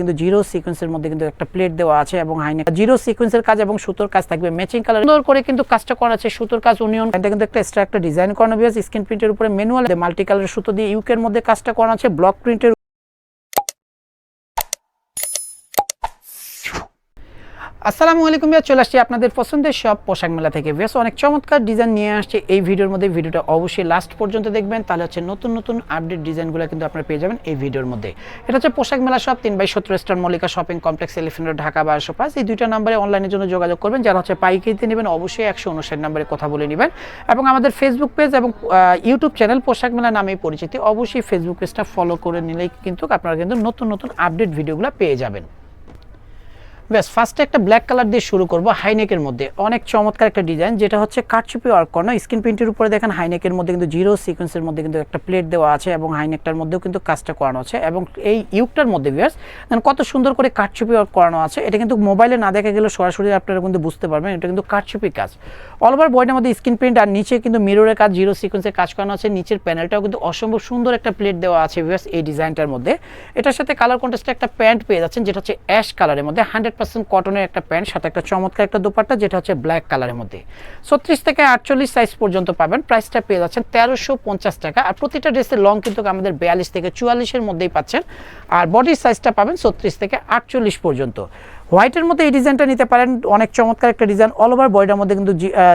কিন্তু জিরো সিকোয়েন্সের মধ্যে কিন্তু একটা প্লেট দেওয়া আছে এবং হাইনেক জিরো সিকোয়েন্সের কাজ এবং সুতোর কাজ থাকবে ম্যাচিং কালার সুন্দর করে কিন্তু কাজটা করা আছে সুতোর কাজ ইউনিয়ন এটা কিন্তু একটা এক্সট্রা একটা ডিজাইন করানো হয়েছে স্ক্রিন প্রিন্টের উপরে ম্যানুয়াল মাল্টি কালারের সুতো দিয়ে ইউকের মধ্যে কাজটা করা আছে ব্লক প্রিন্টের আসসালামু আলাইকুম ভাইয়া, চলে আসছি আপনাদের পছন্দের সব পোশাক মেলা থেকে। বেশ অনেক চমৎকার ডিজাইন নিয়ে আসছে এই ভিডিওর মধ্যে। ভিডিওটা অবশ্যই লাস্ট পর্যন্ত দেখবেন, তাহলে হচ্ছে নতুন নতুন আপডেট ডিজাইনগুলো কিন্তু আপনারা পেয়ে যাবেন এই ভিডিওর মধ্যে। এটা হচ্ছে পোশাক মেলা shop 3/17 star Mallika shopping complex elephant road Dhaka 1205। এই দুইটা নাম্বারে অনলাইনের জন্য যোগাযোগ করবেন। যারা হচ্ছে পাইকারিতে নেবেন অবশ্যই 159 নাম্বারে কথা বলে নেবেন এবং আমাদের ফেসবুক পেজ এবং ইউটিউব চ্যানেল পোশাক মেলা নামেই পরিচিত। অবশ্যই ফেসবুক পেজটা ফলো করে নিলেই কিন্তু আপনারা কিন্তু নতুন নতুন আপডেট ভিডিওগুলো পেয়ে যাবেন। বেশ ফার্স্টে একটা ব্ল্যাক কালার দিয়ে শুরু করবো। হাইনেকের মধ্যে অনেক চমৎকার একটা ডিজাইন, যেটা হচ্ছে কাটচুপি ওয়ার্ক করানো স্ক্রিন প্রিন্টের উপরে দেখেন হাইনেকের মধ্যে কিন্তু জিরো সিকোয়েন্সের মধ্যে কিন্তু একটা প্লেট দেওয়া আছে এবং হাইনেকটার মধ্যেও কিন্তু কাজটা করানো আছে এবং এই ইউকটার মধ্যে ভিউয়ার্স কত সুন্দর করে কাটচুপি ওয়ার্ক করানো আছে। এটা কিন্তু মোবাইলে না দেখা গেলে সরাসরি আপনারা কিন্তু বুঝতে পারবেন এটা কিন্তু কাটচুপি কাজ। অল ওভার বডির মধ্যে স্ক্রিন প্রিন্ট আর নিচে কিন্তু মিররের কাজ জিরো সিকোয়েন্সের কাজ করানো আছে। নিচের প্যানেলটাও কিন্তু অসম্ভব সুন্দর একটা প্লেট দেওয়া আছে ভিউয়ার্স এই ডিজাইনটার মধ্যে। এটার সাথে কালার কন্ট্রাস্টে একটা প্যান্ট পেয়ে যাচ্ছেন, যেটা হচ্ছে অ্যাশ কালারের মধ্যে 100% কটনের একটা প্যান্ট, সাথে একটা চমৎকার একটা দোপাট্টা যেটা হচ্ছে ব্ল্যাক কালারের মধ্যে। 36 থেকে 48 সাইজ পর্যন্ত পাবেন। প্রাইসটা পেয়ে যাচ্ছেন 1350 টাকা। আর প্রতিটা ড্রেসের লং কিন্তু আমাদের 42 থেকে 44 এর মধ্যেই পাচ্ছেন। আর বডির সাইজটা পাবেন 36 থেকে 48 পর্যন্ত। হোয়াইটের মধ্যে এই ডিজাইনটা নিতে পারেন, অনেক চমৎকার একটা ডিজাইন। অল ওভার বডির মধ্যে কিন্তু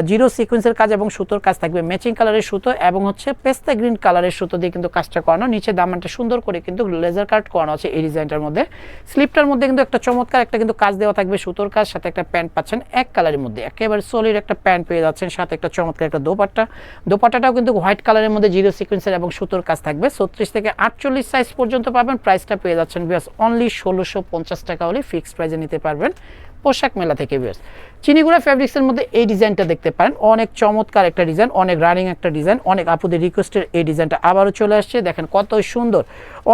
জিরো সিকোয়েন্সের কাজ এবং সুতোর কাজ থাকবে ম্যাচিং কালারের সুতো এবং হচ্ছে পেস্তা গ্রিন কালারের সুতো দিয়ে কিন্তু কাজটা করানো। নিচে দামানটা সুন্দর করে কিন্তু লেজার কাট করানো আছে এই ডিজাইনটার মধ্যে। স্লিপটার মধ্যে কিন্তু একটা চমৎকার একটা কিন্তু কাজ দেওয়া থাকবে সুতোর কাজ, সাথে একটা প্যান্ট পাচ্ছেন এক কালারের মধ্যে। একেবারে সলিড একটা প্যান্ট পেয়ে যাচ্ছেন, সাথে একটা চমৎকার একটা দোপাট্টাটাও কিন্তু হোয়াইট কালারের মধ্যে জিরো সিকোয়েন্সের এবং সুতোর কাজ থাকবে। 36 থেকে 48 সাইজ পর্যন্ত পাবেন। প্রাইসটা পেয়ে যাচ্ছেন বিয়াস অনলি 1650 টাকা হলে ফিক্সড প্রাইসে নিতে পারবেন পোশাক মেলা থেকে। বেশ চিনিগুড়া ফ্যাব্রিক্সের মধ্যে এই ডিজাইনটা দেখতে পারেন, অনেক চমৎকার একটা ডিজাইন, অনেক রানিং একটা ডিজাইন। অনেক আপুদের রিকোয়েস্টের এই ডিজাইনটা আবারও চলে আসছে। দেখেন কত সুন্দর,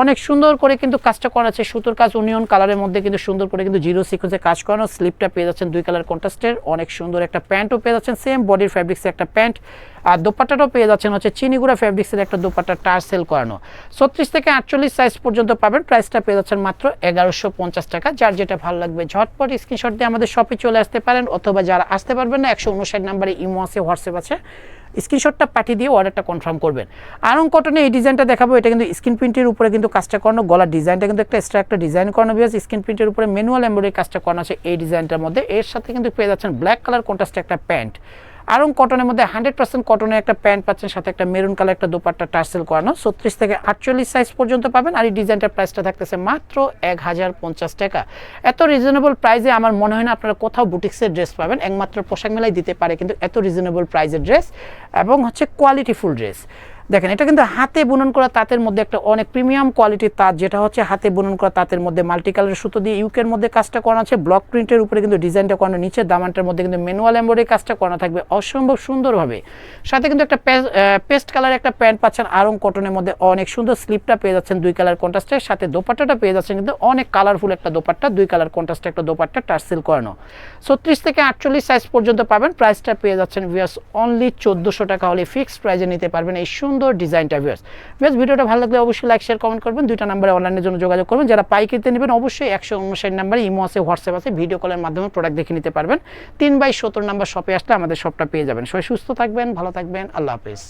অনেক সুন্দর করে কিন্তু কাজটা করা আছে সুতোর কাজ ইউনিয়ন কালারের মধ্যে কিন্তু সুন্দর করে কিন্তু জিরো সিকোয়েন্সে কাজ করানো। স্লিপটা পেয়ে যাচ্ছেন 2 কালার কন্ট্রাস্টের, অনেক সুন্দর একটা প্যান্টও পেয়ে যাচ্ছেন সেম বডির ফ্যাব্রিক্সের একটা প্যান্ট। আর দোপাট্টাটাও পেয়ে যাচ্ছেন হচ্ছে চিনিগুড়া ফ্যাব্রিক্সের একটা দোপাট্টা টার্সেল করানো। 36 থেকে 48 সাইজ পর্যন্ত পাবেন। প্রাইসটা পেয়ে যাচ্ছেন মাত্র 1150 টাকা। যার যেটা ভালো লাগবে ঝটপট স্ক্রিনশট দিয়ে আমাদের শপে চলে আসতে পারেন, অথবা যারা আসতে পারবেন না 159 নাম্বারে ইমো আছে, হোয়াটসঅ্যাপ আছে, স্ক্রিনশটটা পাঠিয়ে দিয়ে অর্ডারটা কনফার্ম করবেন। আরং কটনে এই ডিজাইনটা দেখাবো। এটা কিন্তু স্ক্রিন প্রিন্টের উপরে কিন্তু কাজটা করানো, গলার ডিজাইনটা কিন্তু একটা এক্সট্রা একটা ডিজাইন করানো হয়েছে স্ক্রিন প্রিন্টের উপরে ম্যানুয়াল এমব্রয়ডারি কাজটা করানো আছে এই ডিজাইনটার মধ্যে। এর সাথে কিন্তু পেয়ে যাচ্ছেন ব্ল্যাক কালার কন্ট্রাস্টে একটা প্যান্ট। আরং কটনের মধ্যে 100% কটনের একটা প্যান্ট পাচ্ছেন, সাথে একটা মেরুন কালার একটা দোপাট্টা টার্সেল করানো। 36 থেকে 48 সাইজ পর্যন্ত পাবেন। আর এই ডিজাইনটার প্রাইসটা থাকতেছে মাত্র 1050 টাকা। এত রিজনেবল প্রাইসে আমার মনে হয় না আপনারা কোথাও বুটিক্সের ড্রেস পাবেন, একমাত্র পোশাক মেলাই দিতে পারে কিন্তু এত রিজনেবল প্রাইসের ড্রেস এবং হচ্ছে কোয়ালিটিফুল ড্রেস। দেখেন এটা কিন্তু হাতে বুনন করা তাঁতের মধ্যে একটা অনেক প্রিমিয়াম কোয়ালিটির তাঁত, যেটা হচ্ছে হাতে বুনন করা তাঁতের মধ্যে মাল্টি কালারের সুতো দিয়ে ইউকের মধ্যে কাজটা করানো আছে। ব্লক প্রিন্টের উপরে কিন্তু ডিজাইনটা করানো, নিচে দামানটার মধ্যে কিন্তু ম্যানুয়াল এমব্রয়ডারি কাজটা করানো থাকবে অসম্ভব সুন্দরভাবে। সাথে কিন্তু একটা পেস্ট কালার একটা প্যান্ট পাচ্ছেন আরং কটনের মধ্যে, অনেক সুন্দর। স্লিপটা পেয়ে যাচ্ছেন 2 কালার কন্ট্রাস্টের, সাথে দোপাট্টাটা পেয়ে যাচ্ছেন কিন্তু অনেক কালারফুল একটা দোপাট্টা, 2 কালার কন্ট্রাস্টে একটা দোপাট্টা টার্সেল করানো। 36 থেকে 48 সাইজ পর্যন্ত পাবেন। প্রাইসটা পেয়ে যাচ্ছেন ভিউয়ার্স অনলি 1400 টাকা হলে ফিক্সড প্রাইসে নিতে পারবেন এই সুন্দর ডিজাইনটা। বেশ ভিডিওটা ভালো লাগলে অবশ্যই লাইক শেয়ার কমেন্ট করবেন। দুইটা নাম্বারে অনলাইনের জন্য যোগাযোগ করবেন। যারা পাইকারিতে নেবেন অবশ্যই 159 নাম্বারে ইমো আছে, হোয়াটসঅ্যাপ আছে, ভিডিও কলের মাধ্যমে প্রোডাক্ট দেখে নিতে পারবেন। 3/17 নাম্বার শপে আসলে আমাদের শপটা পেয়ে যাবেন। সবাই সুস্থ থাকবেন, ভালো থাকবেন, আল্লাহ হাফেজ।